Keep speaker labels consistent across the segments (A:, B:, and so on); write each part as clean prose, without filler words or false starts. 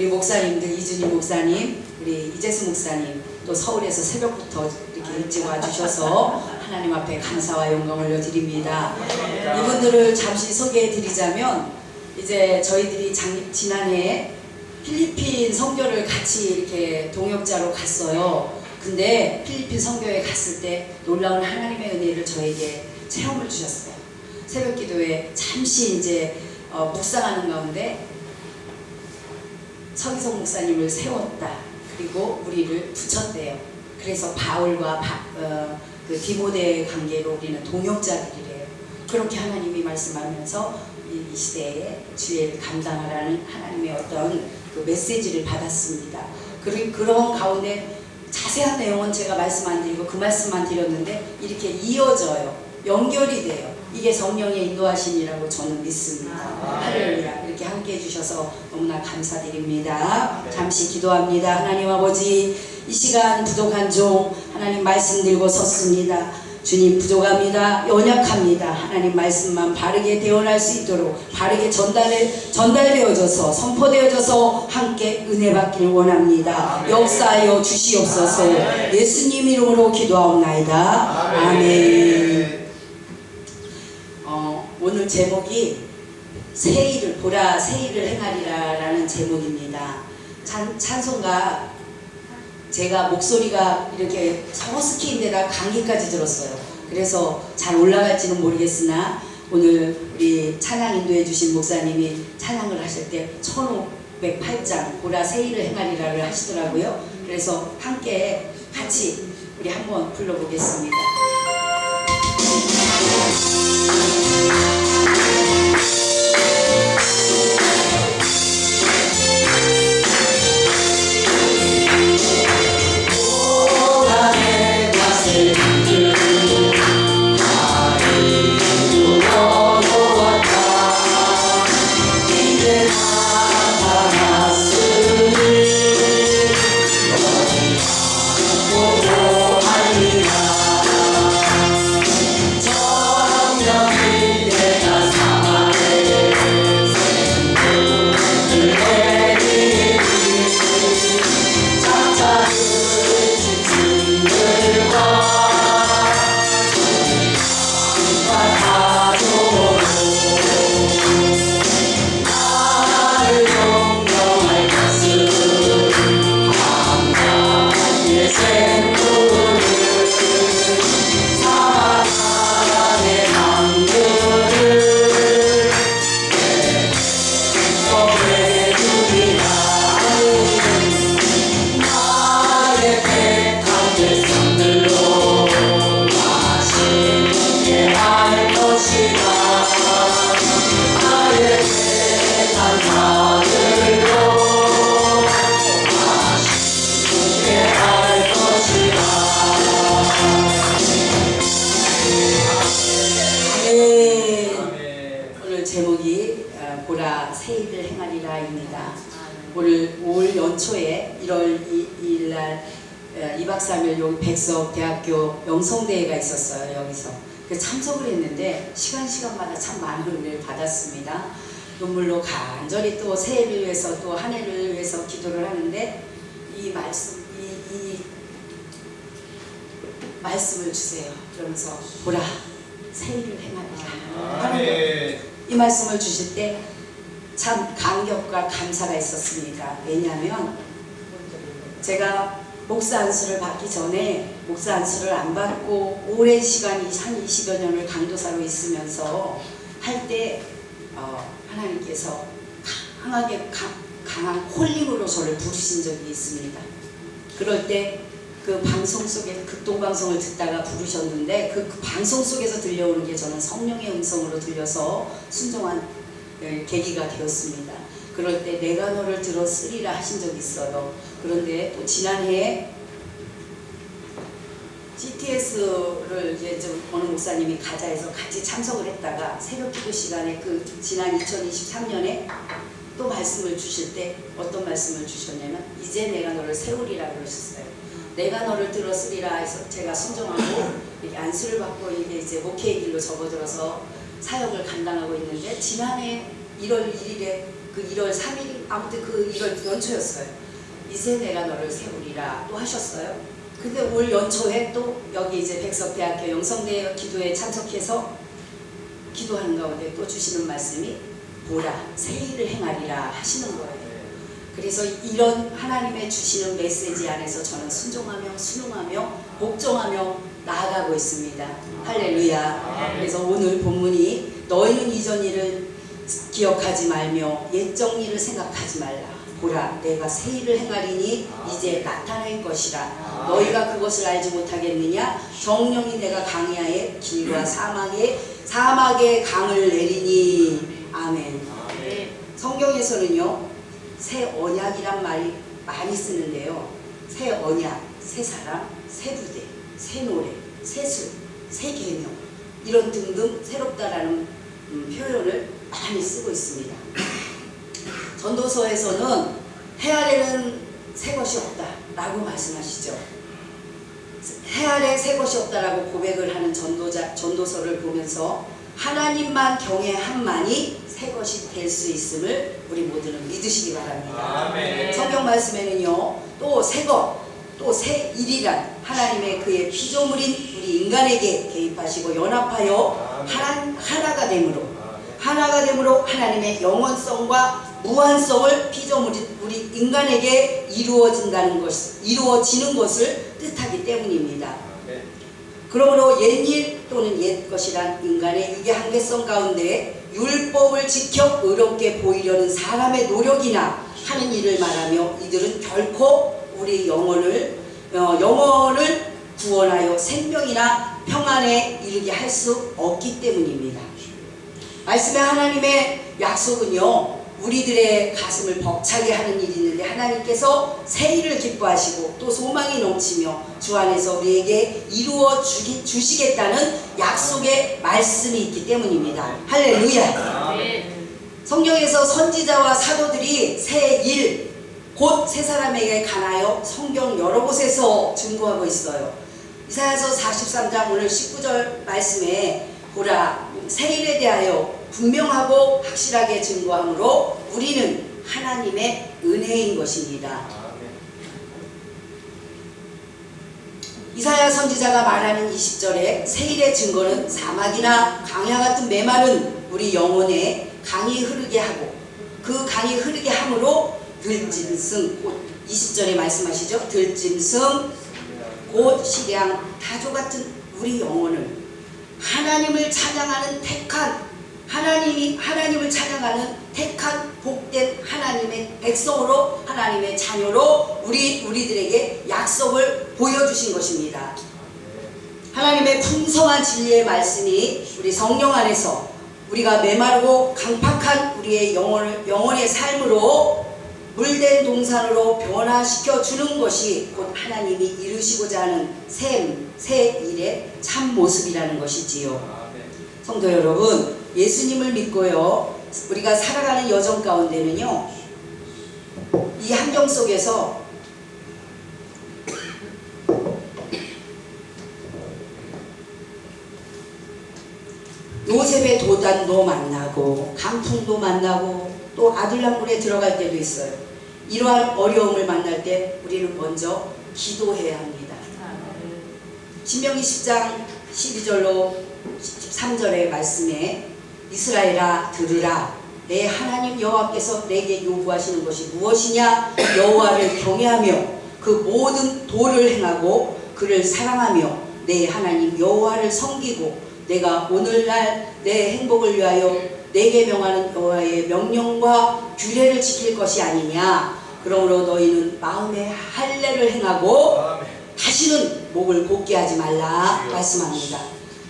A: 우리 목사님들, 이준희 목사님, 우리 이재수 목사님, 또 서울에서 새벽부터 이렇게 일찍 와주셔서 하나님 앞에 감사와 영광을 올려드립니다. 이분들을 잠시 소개해 드리자면, 이제 저희들이 지난해 필리핀 선교를 같이 이렇게 동역자로 갔어요. 근데 필리핀 선교에 갔을 때 놀라운 하나님의 은혜를 저에게 체험을 주셨어요. 새벽 기도에 잠시 이제 묵상하는 가운데 서기석 목사님을 세웠다. 그리고 우리를 붙였대요. 그래서 바울과 그 디모데 관계로 우리는 동역자들이래요. 그렇게 하나님이 말씀하면서 이 시대에 주의를 감당하라는 하나님의 어떤 그 메시지를 받았습니다. 그리고 그런 가운데 자세한 내용은 제가 말씀 안 드리고 그 말씀만 드렸는데 이렇게 이어져요. 연결이 돼요. 이게 성령의 인도하심이라고 저는 믿습니다. 할렐루야. 이렇게 함께 해주셔서 너무나 감사드립니다. 잠시 기도합니다. 하나님 아버지, 이 시간 부족한 종 하나님 말씀 들고 섰습니다. 주님, 부족합니다. 연약합니다. 하나님 말씀만 바르게 대언할 수 있도록 바르게 전달되어져서 선포되어져서 함께 은혜 받기를 원합니다. 역사하여 주시옵소서. 예수님 이름으로 기도하옵나이다. 아멘. 오늘 제목이 새일을 보라 새일을 행하리라 라는 제목입니다. 찬송가 제가 목소리가 이렇게 서스키인데다 감기까지 들었어요. 그래서 잘 올라갈지는 모르겠으나 오늘 우리 찬양 인도해 주신 목사님이 찬양을 하실 때 1508장 보라 새일을 행하리라를 하시더라고요. 그래서 함께 같이 우리 한번 불러보겠습니다. 오늘 제목이 보라 새일을 행하리라입니다. 오늘 올 연초에 1월 2일 날 2박 3일 여기 백석대학교 영성대회가 있었어요. 여기서 참석을 했는데 시간마다 참 많은 은혜를 받았습니다. 눈물로 간절히 또 새해를 위해서 또 한 해를 위해서 기도를 하는데 이 말씀을 주세요. 그러면서 보라 새일을 행하리라. 이 말씀을 주실 때 참 감격과 감사가 있었습니다. 왜냐하면 제가 목사 안수를 받기 전에 목사 안수를 안 받고 오랜 시간 한 20여 년을 강도사로 있으면서 할 때 하나님께서 강한 콜링으로 저를 부르신 적이 있습니다. 그럴 때 그 방송 속에 극동방송을 듣다가 부르셨는데 그 방송 속에서 들려오는 게 저는 성령의 음성으로 들려서 순종한 계기가 되었습니다. 그럴 때 내가 너를 들었으리라 하신 적이 있어요. 그런데 또 지난해에 GTS를 이제 어느 목사님이 가자해서 같이 참석을 했다가 새벽 기도 시간에 그 지난 2023년에 또 말씀을 주실 때 어떤 말씀을 주셨냐면 이제 내가 너를 세우리라 그러셨어요. 내가 너를 들었으리라 해서 제가 순종하고 이렇게 안수를 받고 이게 이제 목회의 길로 접어들어서 사역을 감당하고 있는데 지난해 1월 1일에 그 1월 3일 아무튼 이런 연초였어요. 이제 내가 너를 세우리라 또 하셨어요. 근데 올 연초에 또 여기 이제 백석대학교 영성대 기도에 참석해서 기도하는 가운데 또 주시는 말씀이 보라 새 일을 행하리라 하시는 거예요. 그래서 이런 하나님의 주시는 메시지 안에서 저는 순종하며 순응하며 복종하며 나아가고 있습니다. 할렐루야. 그래서 오늘 본문이 너희는 이전 일을 기억하지 말며 옛적 일을 생각하지 말라. 보라 내가 새 일을 행하리니 이제 나타날 것이라. 너희가 그것을 알지 못하겠느냐. 정령이 내가 강야의 길과 사막에 강을 내리니. 아멘. 성경에서는요 새 언약이란 말이 많이 쓰는데요. 새 언약, 새 사람, 새 부대, 새 노래, 새 술, 새 계명 이런 등등 새롭다라는 표현을 많이 쓰고 있습니다. 전도서에서는 해 아래는 새 것이 없다라고 말씀하시죠. 해 아래 새 것이 없다라고 고백을 하는 전도서를 보면서 하나님만 경외함만이 새 것이 될 수 있음을 우리 모두는 믿으시기 바랍니다. 아멘. 성경 말씀에는요 또 새 것, 또 새 일이란 하나님의 그의 피조물인 우리 인간에게 개입하시고 연합하여 하나가 됨으로 하나님의 영원성과 무한성을 피조물인 우리 인간에게 이루어지는 것을 뜻하기 때문입니다. 그러므로 옛일 또는 옛것이란 인간의 육의 한계성 가운데 율법을 지켜 의롭게 보이려는 사람의 노력이나 하는 일을 말하며 이들은 결코 우리 영혼을 구원하여 생명이나 평안에 이르게 할 수 없기 때문입니다. 말씀의 하나님의 약속은요 우리들의 가슴을 벅차게 하는 일이 있는데 하나님께서 새 일을 기뻐하시고 또 소망이 넘치며 주 안에서 우리에게 이루어 주시겠다는 약속의 말씀이 있기 때문입니다. 할렐루야. 성경에서 선지자와 사도들이 새 일, 곧 새 사람에게 관하여 성경 여러 곳에서 증거하고 있어요. 이사야서 43장 오늘 19절 말씀에 보라 새 일에 대하여 분명하고 확실하게 증거하므로 우리는 하나님의 은혜인 것입니다. 이사야 선지자가 말하는 20절에 새 일의 증거는 사막이나 강야 같은 메마른 우리 영혼에 강이 흐르게 하고 그 강이 흐르게 함으로 들짐승 곧 20절에 말씀하시죠. 들짐승 곧 식량 타조 같은 우리 영혼을 하나님을 찬양하는 하나님을 찬양하는 택한 복된 하나님의 백성으로 하나님의 자녀로 우리들에게 약속을 보여주신 것입니다. 하나님의 풍성한 진리의 말씀이 우리 성령 안에서 우리가 메마르고 강팍한 우리의 영혼의 삶으로 물된 동산으로 변화시켜 주는 것이 곧 하나님이 이루시고자 하는 새 일의 참 모습이라는 것이지요. 성도 여러분, 예수님을 믿고요 우리가 살아가는 여정 가운데는요 이 환경 속에서 요셉의 도단도 만나고 강풍도 만나고 또 아들랑굴에 들어갈 때도 있어요. 이러한 어려움을 만날 때 우리는 먼저 기도해야 합니다. 신명기 10장 12절로 13절의 말씀에 이스라엘아 들으라 내 하나님 여호와께서 내게 요구하시는 것이 무엇이냐. 여호와를 경외하며 그 모든 도를 행하고 그를 사랑하며 내 하나님 여호와를 섬기고 내가 오늘날 내 행복을 위하여 내게 명하는 여호와의 명령과 규례를 지킬 것이 아니냐. 그러므로 너희는 마음에 할례를 행하고 다시는 목을 곧게 하지 말라 말씀합니다.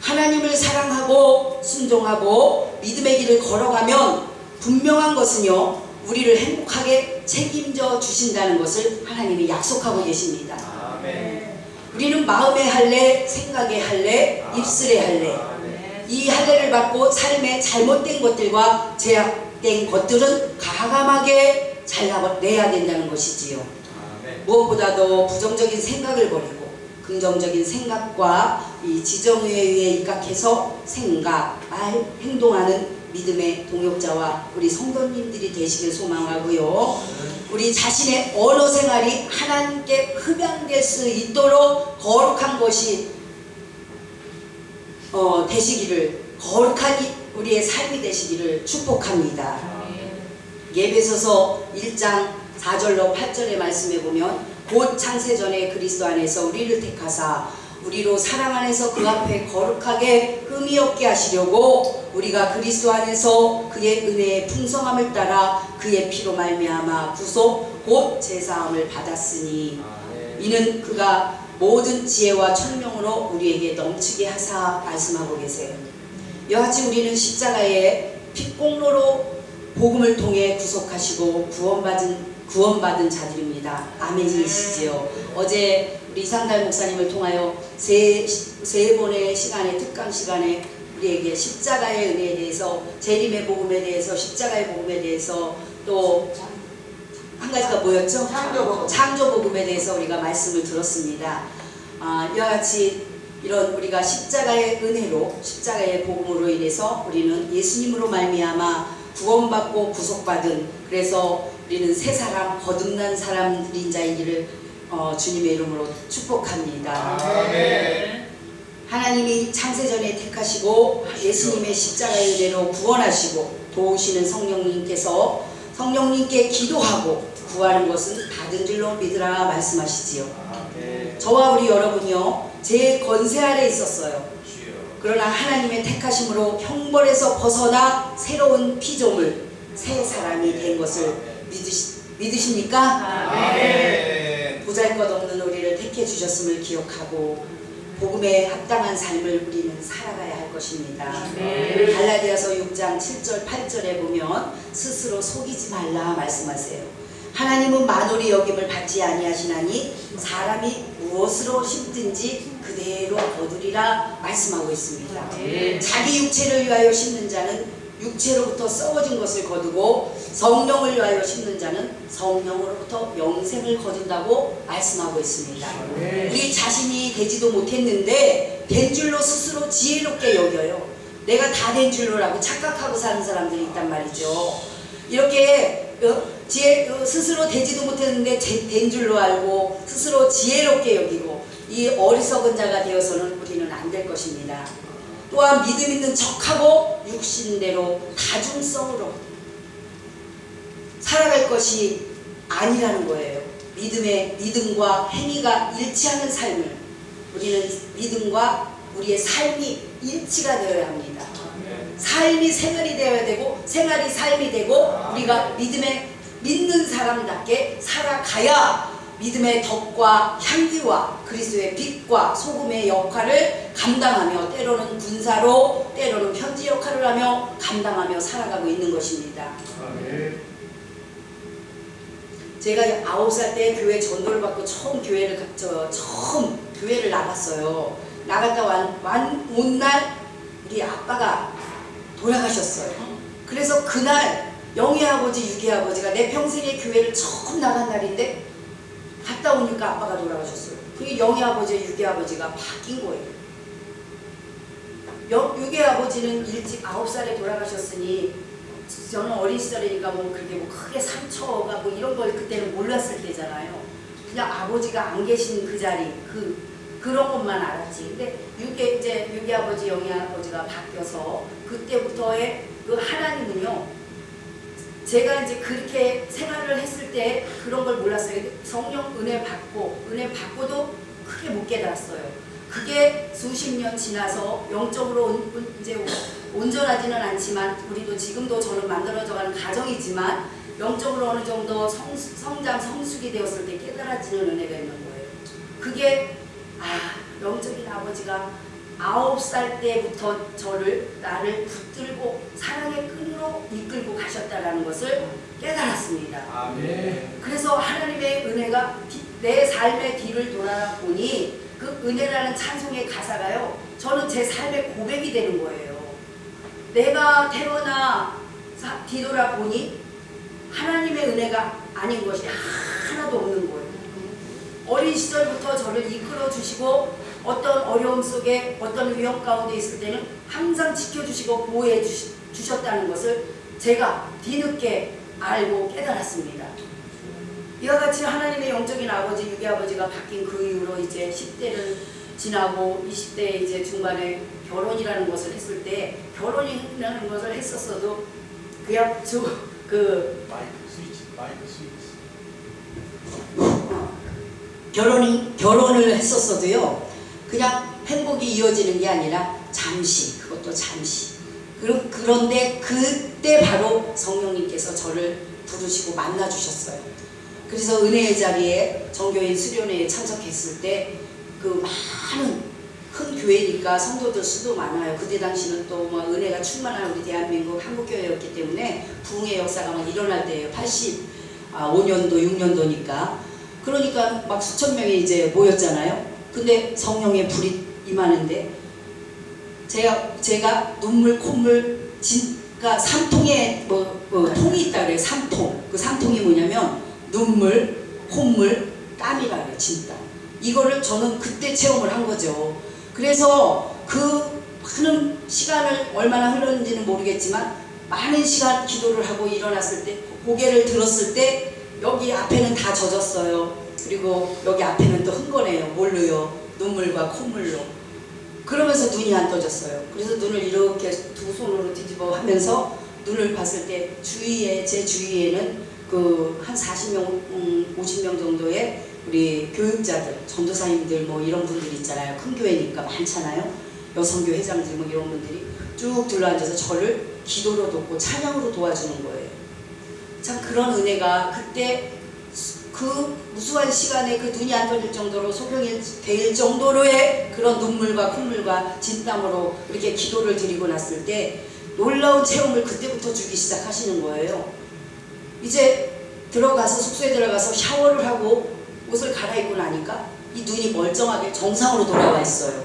A: 하나님을 사랑하고 순종하고 믿음의 길을 걸어가면 분명한 것은요 우리를 행복하게 책임져 주신다는 것을 하나님이 약속하고 계십니다. 우리는 마음의 할례, 생각의 할례, 입술의 할례, 이 할례를 받고 삶의 잘못된 것들과 제약된 것들은 가감하게 잘라내야 된다는 것이지요. 무엇보다도 부정적인 생각을 버리고 긍정적인 생각과 이 지정의에 입각해서 생각, 말, 행동하는 믿음의 동역자와 우리 성도님들이 되시길 소망하고요. 우리 자신의 언어 생활이 하나님께 흡양될 수 있도록 거룩한 것이 되시기를, 거룩한 우리의 삶이 되시기를 축복합니다. 예배소서 1장 4절로 8절의 말씀에 보면 곧 창세전에 그리스도 안에서 우리를 택하사 우리로 사랑 안에서 그 앞에 거룩하게 흠이 없게 하시려고 우리가 그리스도 안에서 그의 은혜의 풍성함을 따라 그의 피로 말미암아 구속 곧 제사함을 받았으니 이는 그가 모든 지혜와 총명으로 우리에게 넘치게 하사 말씀하고 계세요. 이와 같이 우리는 십자가의 핏공로로 복음을 통해 구속하시고 구원받은 자들입니다. 아멘이시지요. 어제 우리 이상달 목사님을 통하여 세 번의 시간에, 특강 시간에 우리에게 십자가의 은혜에 대해서, 재림의 복음에 대해서, 십자가의 복음에 대해서, 또 한 가지가 뭐였죠? 창조 복음에 대해서 우리가 말씀을 들었습니다. 이와 같이 이런 우리가 십자가의 은혜로, 십자가의 복음으로 인해서 우리는 예수님으로 말미암아 구원받고 구속받은, 그래서 우리는 새 사람, 거듭난 사람들인 자이기를 주님의 이름으로 축복합니다. 아멘. 하나님이 창세전에 택하시고 예수님의 십자가의 은혜로 구원하시고 도우시는 성령님께 기도하고 구하는 것은 받은 줄로 믿으라 말씀하시지요. 아멘. 저와 우리 여러분이요, 제 권세 아래 있었어요. 그러나 하나님의 택하심으로 형벌에서 벗어나 새로운 피조물, 새 사람이 된 것을 믿으십니까? 아멘. 보잘것없는 우리를 택해 주셨음을 기억하고 복음에 합당한 삶을 우리는 살아가야 할 것입니다. 갈라디아서 6장 7절 8절에 보면 스스로 속이지 말라 말씀하세요. 하나님은 만홀이 여김을 받지 아니하시나니 사람이 무엇으로 심든지 그대로 거두리라 말씀하고 있습니다. 자기 육체를 위하여 심는 자는 육체로부터 썩어진 것을 거두고 성령을 위하여 심는 자는 성령으로부터 영생을 거둔다고 말씀하고 있습니다. 우리 자신이 되지도 못했는데 된 줄로 스스로 지혜롭게 여겨요. 내가 다 된 줄로라고 착각하고 사는 사람들이 있단 말이죠. 이렇게 스스로 되지도 못했는데 된 줄로 알고 스스로 지혜롭게 여기고 이 어리석은 자가 되어서는 우리는 안 될 것입니다. 또한 믿음 있는 척하고 육신대로 다중성으로 살아갈 것이 아니라는 거예요. 믿음과 행위가 일치하는 삶을, 우리는 믿음과 우리의 삶이 일치가 되어야 합니다. 삶이 생활이 되어야 되고 생활이 삶이 되고 우리가 믿는 사람답게 살아가야 믿음의 덕과 향기와 그리스도의 빛과 소금의 역할을 감당하며, 때로는 군사로 때로는 편지 역할을 하며 감당하며 살아가고 있는 것입니다. 제가 9살 때 교회 전도를 받고 처음 교회를 나갔어요. 나갔다 온 날 우리 아빠가 돌아가셨어요. 그래서 그날 영희 아버지, 유기 아버지가 내 평생에 교회를 처음 나간 날인데 갔다 오니까 아빠가 돌아가셨어요. 그게 영희 아버지, 유기 아버지가 바뀐 거예요. 유기 아버지는 일찍 9살에 돌아가셨으니 저는 어린 시절이니까 그렇게 크게 상처가 이런 걸 그때는 몰랐을 때잖아요. 그냥 아버지가 안 계신 그 자리, 그런 것만 알았지. 근데 유기 아버지, 영희 아버지가 바뀌어서 그때부터의 그 하나님은요, 제가 이제 그렇게 생활을 했을 때 그런 걸 몰랐어요. 성령 은혜 받고도 크게 못 깨달았어요. 그게 수십 년 지나서 영적으로 이제 온전하지는 않지만, 우리도 지금도 저는 만들어져가는 가정이지만 영적으로 어느 정도 성장, 성숙이 되었을 때 깨달아지는 은혜가 있는 거예요. 그게 영적인 아버지가 9살 때부터 나를 붙들고 사랑의 끈으로 이끌고 가셨다라는 것을 깨달았습니다. 아멘. 그래서 하나님의 은혜가 내 삶의 뒤를 돌아보니 그 은혜라는 찬송의 가사가요, 저는 제 삶의 고백이 되는 거예요. 내가 태어나 뒤돌아보니 하나님의 은혜가 아닌 것이 하나도 없는 거예요. 어린 시절부터 저를 이끌어 주시고 어떤 어려움 속에, 어떤 위험 가운데 있을 때는 항상 지켜주시고 보호해 주셨다는 것을 제가 뒤늦게 알고 깨달았습니다. 이와 같이 하나님의 영적인 아버지, 유기 아버지가 바뀐 그 이후로 이제 10대를 지나고 20대 이제 중반에 결혼이라는 것을 했을 때, 결혼이라는 것을 했었어도 그냥 결혼을 했었어도요, 그냥 행복이 이어지는 게 아니라 잠시, 그것도 잠시. 그런데 그때 바로 성령님께서 저를 부르시고 만나 주셨어요. 그래서 은혜의 자리에 정교인 수련회에 참석했을 때 그 많은 큰 교회니까 성도들 수도 많아요. 그때 당시는 또 막 은혜가 충만한 우리 대한민국 한국교회였기 때문에 부흥의 역사가 막 일어날 때예요. 85년도 6년도니까. 그러니까 막 수천 명이 이제 모였잖아요. 근데 성령의 불이 임하는데 제가 눈물, 콧물, 그러니까 3통의 통이 있다 그래요. 3통. 그 3통이 뭐냐면 눈물, 콧물, 땀이라 그래요. 진땀. 이거를 저는 그때 체험을 한 거죠. 그래서 그 많은 시간을 얼마나 흘렀는지는 모르겠지만 많은 시간 기도를 하고 일어났을 때, 고개를 들었을 때 여기 앞에는 다 젖었어요. 그리고 여기 앞에는 또 흥건해요. 뭘로요? 눈물과 콧물로. 그러면서 눈이 안 떠졌어요. 그래서 눈을 이렇게 두 손으로 뒤집어 하면서 눈을 봤을 때 제 주위에는 그 한 40명, 50명 정도의 우리 교육자들, 전도사님들 뭐 이런 분들이 있잖아요. 큰 교회니까 많잖아요. 여성교 회장들 뭐 이런 분들이 쭉 둘러앉아서 저를 기도로 돕고 찬양으로 도와주는 거예요. 참 그런 은혜가 그때 그 무수한 시간에 그 눈이 안 떠질 정도로 소경이 될 정도로의 그런 눈물과 콧물과 진땀으로 이렇게 기도를 드리고 났을 때 놀라운 체험을 그때부터 주기 시작하시는 거예요. 이제 들어가서 숙소에 들어가서 샤워를 하고 옷을 갈아입고 나니까 이 눈이 멀쩡하게 정상으로 돌아와 있어요.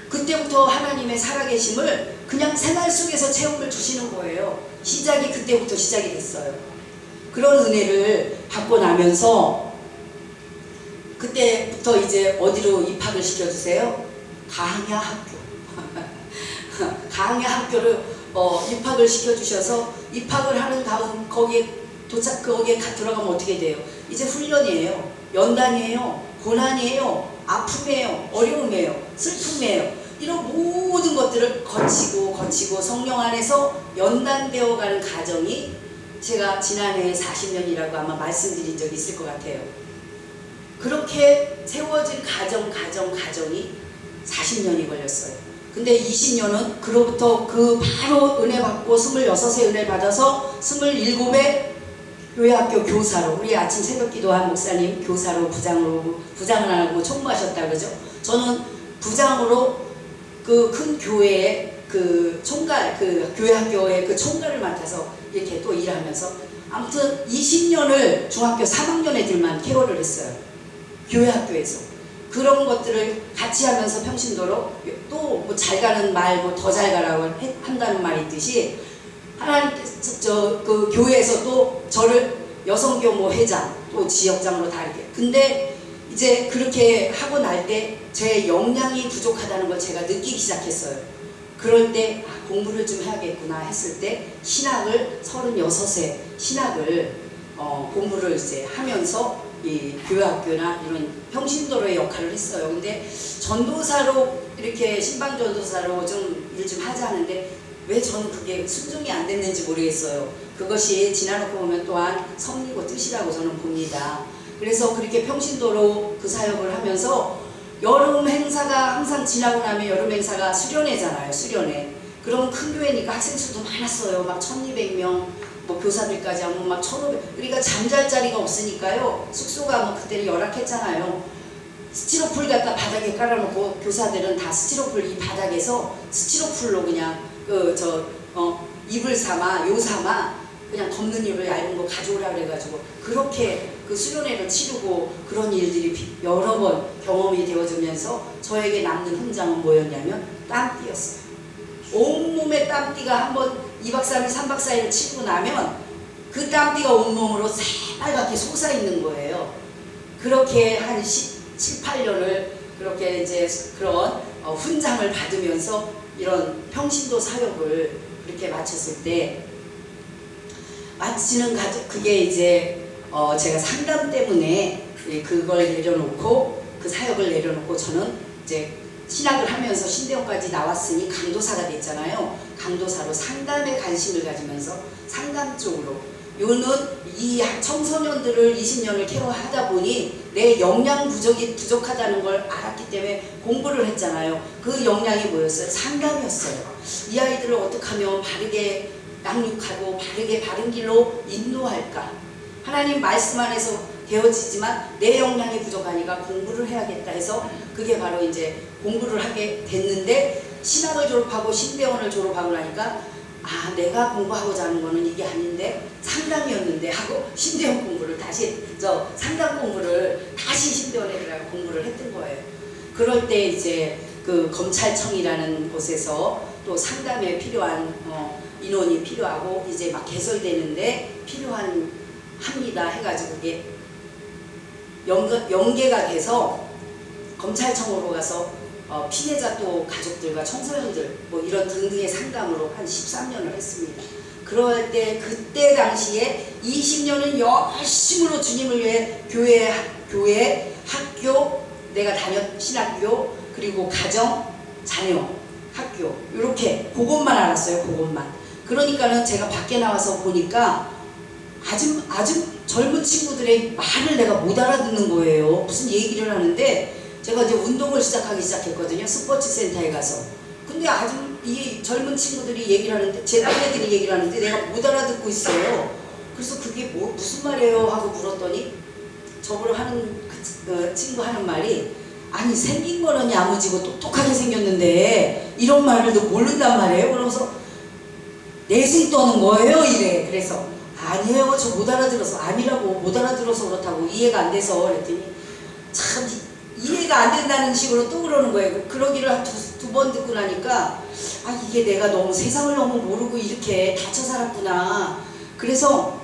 A: 그때부터 하나님의 살아계심을 그냥 생활 속에서 체험을 주시는 거예요. 시작이 그때부터 시작이 됐어요. 그런 은혜를 받고 나면서 그때부터 이제 어디로 입학을 시켜주세요? 강야 학교. 강야 학교를 입학을 시켜주셔서 입학을 하는 다음 거기에 들어가면 어떻게 돼요? 이제 훈련이에요. 연단이에요. 고난이에요. 아픔이에요. 어려움이에요. 슬픔이에요. 이런 모든 것들을 거치고 성령 안에서 연단되어 가는 과정이 제가 지난해 40년이라고 아마 말씀드린 적이 있을 것 같아요. 그렇게 세워진 가정이 40년이 걸렸어요. 근데 20년은 그로부터 그 바로 은혜 받고 26의 은혜 받아서 27의 교회학교 교사로, 우리 아침 새벽 기도한 목사님 교사로 부장을 안 하고 총무하셨다 그러죠. 저는 부장으로 그 큰 교회의 그 총괄, 그 교회학교의 그 총괄을 맡아서 이렇게 또 일하면서 아무튼 20년을 중학교 3학년 애들만 케어를 했어요. 교회학교에서. 그런 것들을 같이 하면서 평신도로 또 뭐 잘 가는 말, 뭐 더 잘 가라고 한다는 말이 있듯이 하나님께서 그 교회에서 또 저를 여성교 뭐 회장 또 지역장으로 다 이렇게. 근데 이제 그렇게 하고 날 때 제 역량이 부족하다는 걸 제가 느끼기 시작했어요. 그럴 때 공부를 좀 해야겠구나 했을 때 신학을 36세 신학을 공부를 이제 하면서 이 교회학교나 이런 평신도로의 역할을 했어요. 근데 전도사로 이렇게 신방전도사로 좀 일 좀 하자 하는데 왜 저는 그게 순종이 안 됐는지 모르겠어요. 그것이 지나놓고 보면 또한 섭리고 뜻이라고 저는 봅니다. 그래서 그렇게 평신도로 그 사역을 하면서 여름 행사가 항상 지나고 나면 여름 행사가 수련회잖아요. 수련회. 그럼 큰 교회니까 학생 수도 많았어요. 막 1200명, 뭐 교사들까지 하면 막 1500. 그러니까 잠잘 자리가 없으니까요. 숙소가 뭐 그때는 열악했잖아요. 스티로풀 갖다 바닥에 깔아놓고 교사들은 다 스티로풀 이 바닥에서 스티로풀로 그냥 이불 삼아 요 삼아 그냥 덮는 이불 얇은 거 가져오라 그래가지고 그렇게 그 수련회를 치르고 그런 일들이 여러 번 경험이 되어지면서 저에게 남는 훈장은 뭐였냐면 땀띠였어요. 온몸에 땀띠가 한번 2박 3일 3박 4일을 치르고 나면 그 땀띠가 온몸으로 새빨갛게 솟아있는 거예요. 그렇게 한 7, 8년을 그렇게 이제 그런 훈장을 받으면서 이런 평신도 사역을 이렇게 마쳤을 때 마치는 그게 이제 제가 상담 때문에 그걸 내려놓고 그 사역을 내려놓고 저는 이제 신학을 하면서 신대원까지 나왔으니 강도사가 됐잖아요. 강도사로 상담에 관심을 가지면서 상담 쪽으로 요는 이 청소년들을 20년을 케어하다 보니 내 역량 부족하다는 걸 알았기 때문에 공부를 했잖아요. 그 역량이 뭐였어요? 상담이었어요. 이 아이들을 어떻게 하면 바르게 양육하고 바른 길로 인도할까? 하나님 말씀 안에서 되어지지만 내 역량이 부족하니까 공부를 해야겠다 해서 그게 바로 이제 공부를 하게 됐는데 신학을 졸업하고 신대원을 졸업하고 나니까 아 내가 공부하고자 하는 거는 이게 아닌데 상담이었는데 하고 신대원 공부를 다시 상담 공부를 다시 신대원에 들어가 공부를 했던 거예요. 그럴 때 이제 그 검찰청이라는 곳에서 또 상담에 필요한 인원이 필요하고 이제 막 개설되는데 합니다 해가지고 이게 연계가 돼서 검찰청으로 가서 피해자 또 가족들과 청소년들 뭐 이런 등등의 상담으로 한 13년을 했습니다. 그럴 때 그때 당시에 20년은 열심으로 주님을 위해 교회, 학교, 내가 신학교 그리고 가정, 자녀, 학교 이렇게 그것만 알았어요. 그것만. 그러니까는 제가 밖에 나와서 보니까 아주 젊은 친구들의 말을 내가 못 알아듣는 거예요. 무슨 얘기를 하는데 제가 이제 운동을 시작했거든요. 스포츠 센터에 가서. 근데 아주 이 젊은 친구들이 얘기를 하는데 제 딸애들이 얘기를 하는데 내가 못 알아듣고 있어요. 그래서 그게 무슨 말이에요 하고 물었더니 저보러 하는 그 친구 하는 말이 아니 생긴 거는 야무지고 똑똑하게 생겼는데 이런 말을 너 모른단 말이에요. 그러면서 내숭 떠는 거예요 이래. 그래서 아니에요 저 못 알아들어서 아니라고 못 알아들어서 그렇다고 이해가 안 돼서 그랬더니 참 이해가 안 된다는 식으로 또 그러는 거예요. 그러기를 한 두 번 듣고 나니까 아 이게 내가 너무 세상을 너무 모르고 이렇게 다쳐 살았구나. 그래서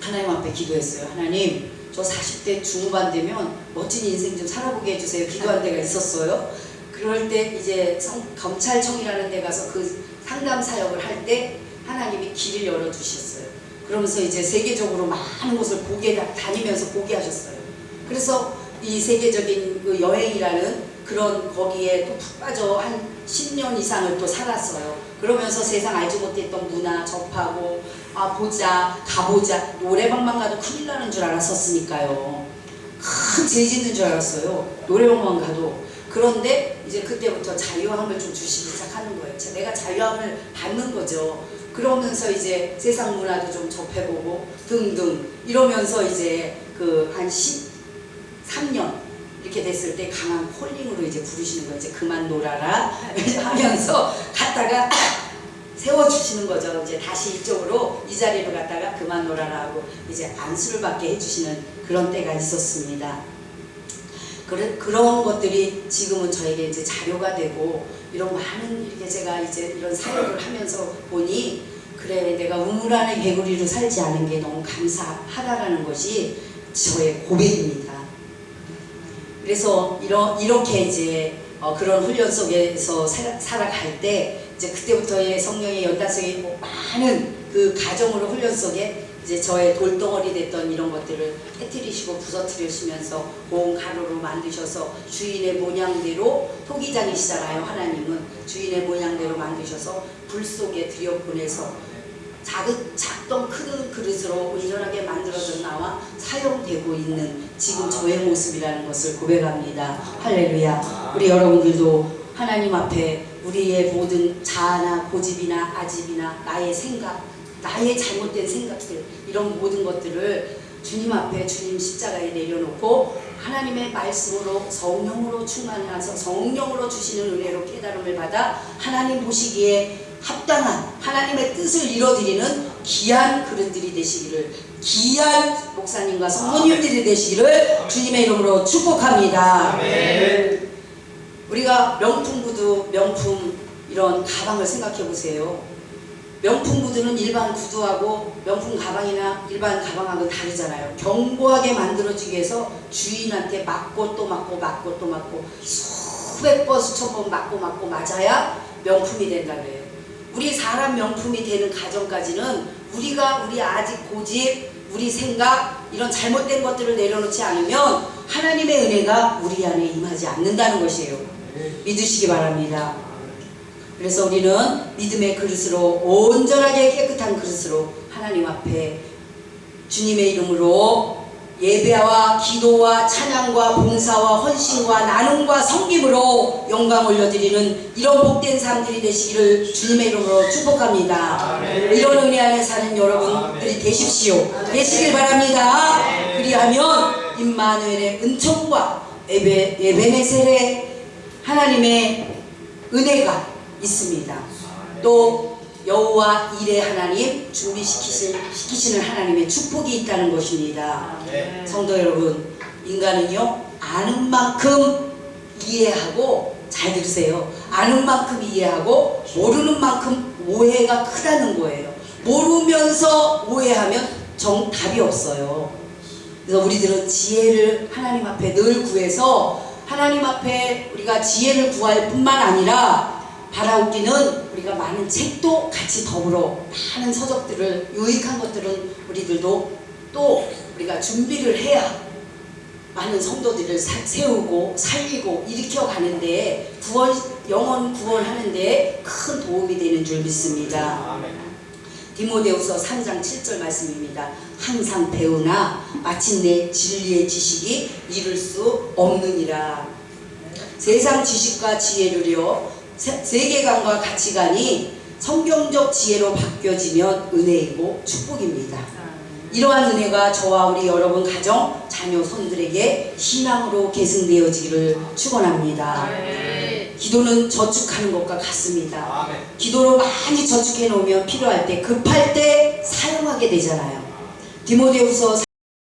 A: 하나님 앞에 기도했어요. 하나님 저 40대 중후반 되면 멋진 인생 좀 살아보게 해주세요. 기도한 데가 있었어요. 그럴 때 이제 검찰청이라는 데 가서 그 상담 사역을 할 때 하나님이 길을 열어주셨어요. 그러면서 이제 세계적으로 많은 곳을 다니면서 보게 하셨어요. 그래서 이 세계적인 그 여행이라는 그런 거기에 또 푹 빠져 한 10년 이상을 또 살았어요. 그러면서 세상 알지 못했던 문화 접하고 가보자 노래방만 가도 큰일 나는 줄 알았었으니까요. 큰 죄 짓는 줄 알았어요. 노래방만 가도. 그런데 이제 그때부터 자유함을 좀 주시기 시작하는 거예요. 내가 자유함을 받는 거죠. 그러면서 이제 세상 문화도 좀 접해보고 등등 이러면서 이제 그 한 13년 이렇게 됐을 때 강한 콜링으로 이제 부르시는 거예요. 이제 그만 놀아라 하면서 갔다가 세워주시는 거죠. 이제 다시 이쪽으로 이 자리로 갔다가 그만 놀아라 하고 이제 안수를 받게 해주시는 그런 때가 있었습니다. 그런 것들이 지금은 저에게 이제 자료가 되고 이런 많은 이렇게 제가 이제 이런 사역을 하면서 보니 그래 내가 우물 안의 개구리로 살지 않은 게 너무 감사하다라는 것이 저의 고백입니다. 그래서 이렇게 이제 그런 훈련 속에서 살아갈 때 이제 그때부터의 성령의 연단성이 뭐 많은 그 가정으로 훈련 속에 이제 저의 돌덩어리 됐던 이런 것들을 깨트리시고 부서뜨리시면서 고운 가루로 만드셔서 주인의 모양대로 토기장이시잖아요. 하나님은 주인의 모양대로 만드셔서 불 속에 들여보내서 작던 큰 그릇으로 온전하게 만들어져 나와 사용되고 있는 지금 저의 모습이라는 것을 고백합니다. 할렐루야. 우리 여러분들도 하나님 앞에 우리의 모든 자아나 고집이나 아집이나 나의 생각, 나의 잘못된 생각들 이런 모든 것들을 주님 앞에 주님 십자가에 내려놓고 하나님의 말씀으로 성령으로 충만하셔서 성령으로 주시는 은혜로 깨달음을 받아 하나님 보시기에 합당한 하나님의 뜻을 이뤄드리는 귀한 그릇들이 되시기를, 귀한 목사님과 성도님들이 되시기를 주님의 이름으로 축복합니다. 아멘. 우리가 명품 구두, 명품 이런 가방을 생각해 보세요. 명품 구두는 일반 구두하고 명품 가방이나 일반 가방하고 다르잖아요. 견고하게 만들어지기 위해서 주인한테 맞고 또 맞고 맞고 또 맞고 수백 번 수천 번 맞고 맞아야 명품이 된다 그래요. 우리 사람 명품이 되는 가정까지는 우리가 우리 아직 고집, 우리 생각 이런 잘못된 것들을 내려놓지 않으면 하나님의 은혜가 우리 안에 임하지 않는다는 것이에요. 믿으시기 바랍니다. 그래서 우리는 믿음의 그릇으로 온전하게 깨끗한 그릇으로 하나님 앞에 주님의 이름으로 예배와 기도와 찬양과 봉사와 헌신과 나눔과 섬김으로 영광 올려드리는 이런 복된 삶들이 되시기를 주님의 이름으로 축복합니다. 이런 은혜 안에 사는 여러분들이 되십시오. 되시길 바랍니다. 그리하면 임마누엘의 은총과 에베네셀의 하나님의 은혜가 있습니다. 또 여호와 일의 하나님 준비시키시는 하나님의 축복이 있다는 것입니다. 성도 여러분, 인간은요 아는 만큼 이해하고, 잘 들으세요, 아는 만큼 이해하고 모르는 만큼 오해가 크다는 거예요. 모르면서 오해하면 답이 없어요. 그래서 우리들은 지혜를 하나님 앞에 늘 구해서 하나님 앞에 우리가 지혜를 구할 뿐만 아니라 바라옵기는 우리가 많은 책도 같이 더불어 많은 서적들을, 유익한 것들은 우리들도 또 우리가 준비를 해야 많은 성도들을 세우고 살리고 일으켜 가는데 영혼 구원하는데 큰 도움이 되는 줄 믿습니다. 디모데후서 3장 7절 말씀입니다. 항상 배우나 마침내 진리의 지식이 이룰 수 없느니라. 세상 지식과 지혜를요, 세계관과 가치관이 성경적 지혜로 바뀌어지면 은혜이고 축복입니다. 이러한 은혜가 저와 우리 여러분 가정, 자녀, 손들에게 신앙으로 계승되어지기를 축원합니다. 기도는 저축하는 것과 같습니다. 기도로 많이 저축해 놓으면 필요할 때, 급할 때 사용하게 되잖아요. 디모데후서